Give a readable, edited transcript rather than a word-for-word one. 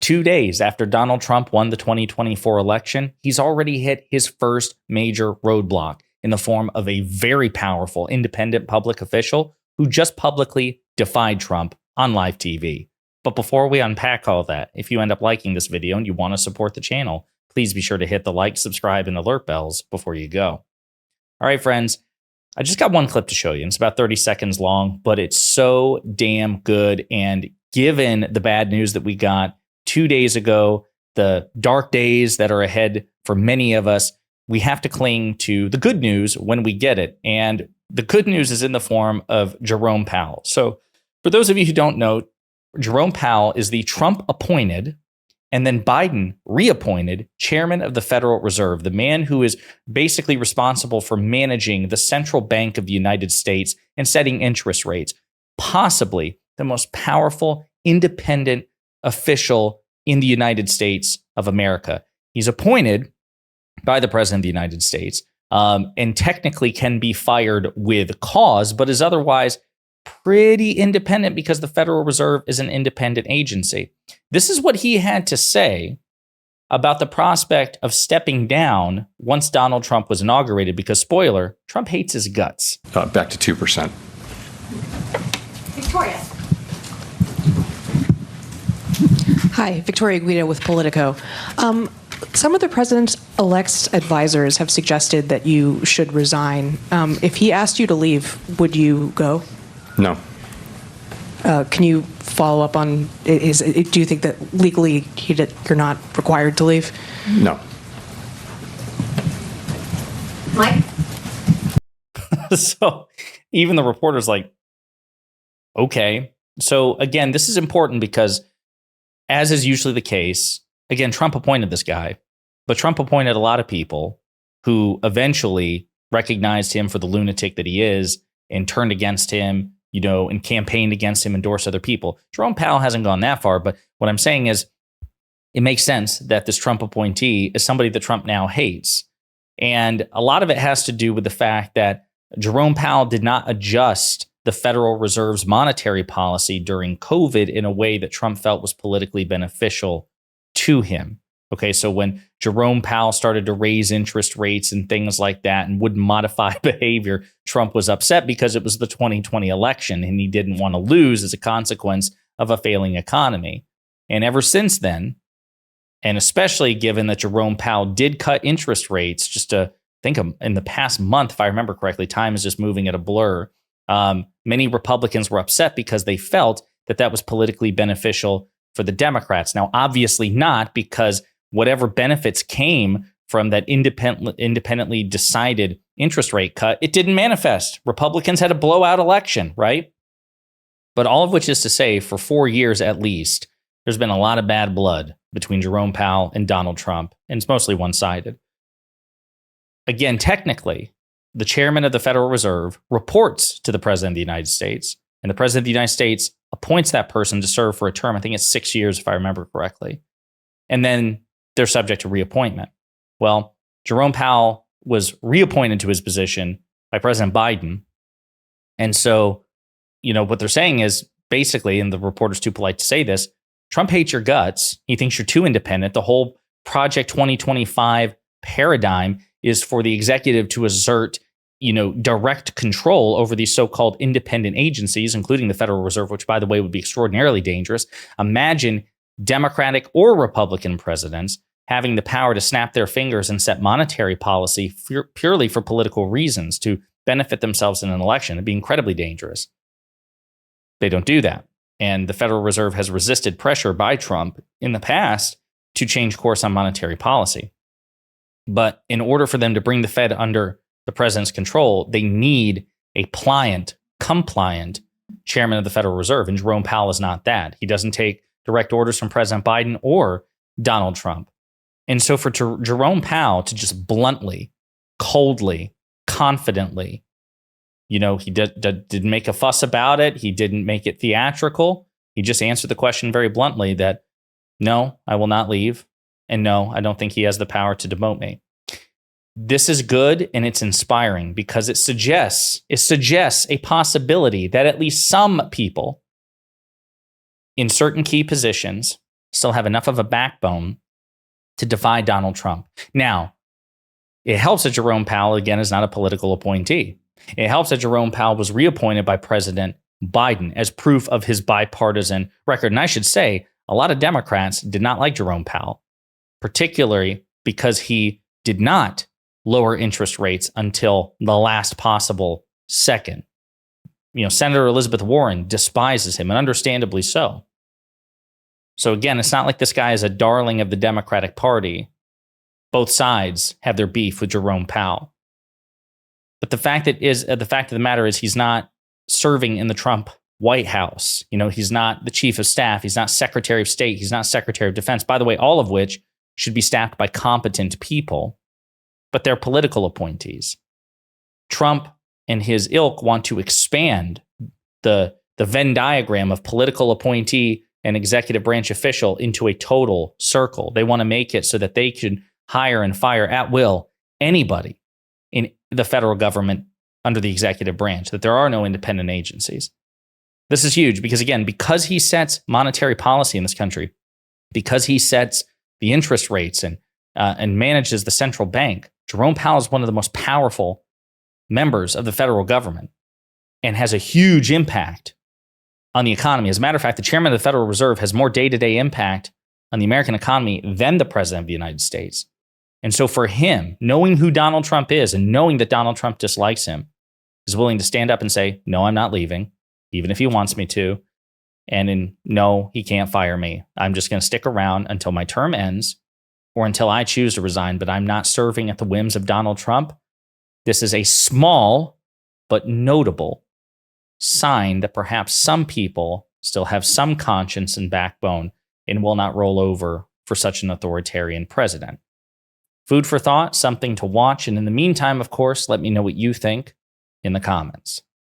2 days after Donald Trump won the 2024 election, he's already hit his first major roadblock in the form of a very powerful independent public official who just publicly defied Trump on live TV. But before we unpack all that, if you end up liking this video and you want to support the channel, please be sure to hit the like, subscribe, and alert bells before you go. All right, friends, I just got one clip to show you. And it's about 30 seconds long, but it's so damn good. And given the bad news that we got 2 days ago, the dark days that are ahead for many of us, we have to cling to the good news when we get it. And the good news is in the form of Jerome Powell. So for those of you who don't know, Jerome Powell is the Trump-appointed and then Biden reappointed chairman of the Federal Reserve, the man who is basically responsible for managing the central bank of the United States and setting interest rates, possibly the most powerful independent official in the United States of America. He's appointed by the president of the United States and technically can be fired with cause, but is otherwise pretty independent because the Federal Reserve is an independent agency. This is what he had to say about the prospect of stepping down once Donald Trump was inaugurated, because, spoiler, Trump hates his guts. Back to 2%. Victoria. Hi, Victoria Guido with Politico. Some of the president-elect's advisors have suggested that you should resign. If he asked you to leave, would you go? No. Can you follow up on, do you think that legally you're not required to leave? No. Mike? So even the reporter's like, okay. So again, this is important because, as is usually the case, again, Trump appointed this guy, but Trump appointed a lot of people who eventually recognized him for the lunatic that he is and turned against him, and campaigned against him, endorsed other people. Jerome Powell hasn't gone that far, but what I'm saying is it makes sense that this Trump appointee is somebody that Trump now hates. And a lot of it has to do with the fact that Jerome Powell did not adjust the Federal Reserve's monetary policy during COVID in a way that Trump felt was politically beneficial to him. Okay, so when Jerome Powell started to raise interest rates and things like that and wouldn't modify behavior, Trump was upset because it was the 2020 election and he didn't want to lose as a consequence of a failing economy. And ever since then, and especially given that Jerome Powell did cut interest rates, just to think of in the past month, if I remember correctly, time is just moving at a blur. Many Republicans were upset because they felt that that was politically beneficial for the Democrats. Now, obviously not, because whatever benefits came from that independently decided interest rate cut, it didn't manifest. Republicans had a blowout election, right? But all of which is to say, for 4 years at least, there's been a lot of bad blood between Jerome Powell and Donald Trump, and it's mostly one-sided. Again, technically, the chairman of the Federal Reserve reports to the president of the United States, and the president of the United States appoints that person to serve for a term. I think it's 6 years, if I remember correctly. And then they're subject to reappointment. Well, Jerome Powell was reappointed to his position by President Biden. And so, what they're saying is basically, and the reporter's too polite to say this, Trump hates your guts. He thinks you're too independent. The whole Project 2025 paradigm is for the executive to assert, direct control over these so-called independent agencies, including the Federal Reserve, which, by the way, would be extraordinarily dangerous. Imagine Democratic or Republican presidents having the power to snap their fingers and set monetary policy purely for political reasons to benefit themselves in an election. It'd be incredibly dangerous. They don't do that. And the Federal Reserve has resisted pressure by Trump in the past to change course on monetary policy. But in order for them to bring the Fed under the president's control, they need a compliant chairman of the Federal Reserve. And Jerome Powell is not that. He doesn't take direct orders from President Biden or Donald Trump. And so for Jerome Powell to just bluntly, coldly, confidently, he didn't make a fuss about it. He didn't make it theatrical. He just answered the question very bluntly that, no, I will not leave. And no, I don't think he has the power to demote me. This is good and it's inspiring because it suggests a possibility that at least some people in certain key positions, still have enough of a backbone to defy Donald Trump. Now, it helps that Jerome Powell, again, is not a political appointee. It helps that Jerome Powell was reappointed by President Biden as proof of his bipartisan record. And I should say, a lot of Democrats did not like Jerome Powell, particularly because he did not lower interest rates until the last possible second. Senator Elizabeth Warren despises him, and understandably so. So again, it's not like this guy is a darling of the Democratic Party. Both sides have their beef with Jerome Powell. But the fact of the matter is he's not serving in the Trump White House. He's not the chief of staff. He's not Secretary of State. He's not Secretary of Defense. By the way, all of which should be staffed by competent people, but they're political appointees. Trump and his ilk want to expand the Venn diagram of political appointee and executive branch official into a total circle. They want to make it so that they can hire and fire at will anybody in the federal government under the executive branch, that there are no independent agencies. This is huge because, again, because he sets monetary policy in this country, because he sets the interest rates and manages the central bank, Jerome Powell is one of the most powerful members of the federal government and has a huge impact on the economy. As a matter of fact, the chairman of the Federal Reserve has more day-to-day impact on the American economy than the president of the United States. And so for him, knowing who Donald Trump is and knowing that Donald Trump dislikes him, is willing to stand up and say, no, I'm not leaving, even if he wants me to. And no, he can't fire me. I'm just going to stick around until my term ends or until I choose to resign, but I'm not serving at the whims of Donald Trump. This is a small but notable sign that perhaps some people still have some conscience and backbone and will not roll over for such an authoritarian president. Food for thought, something to watch. And in the meantime, of course, let me know what you think in the comments.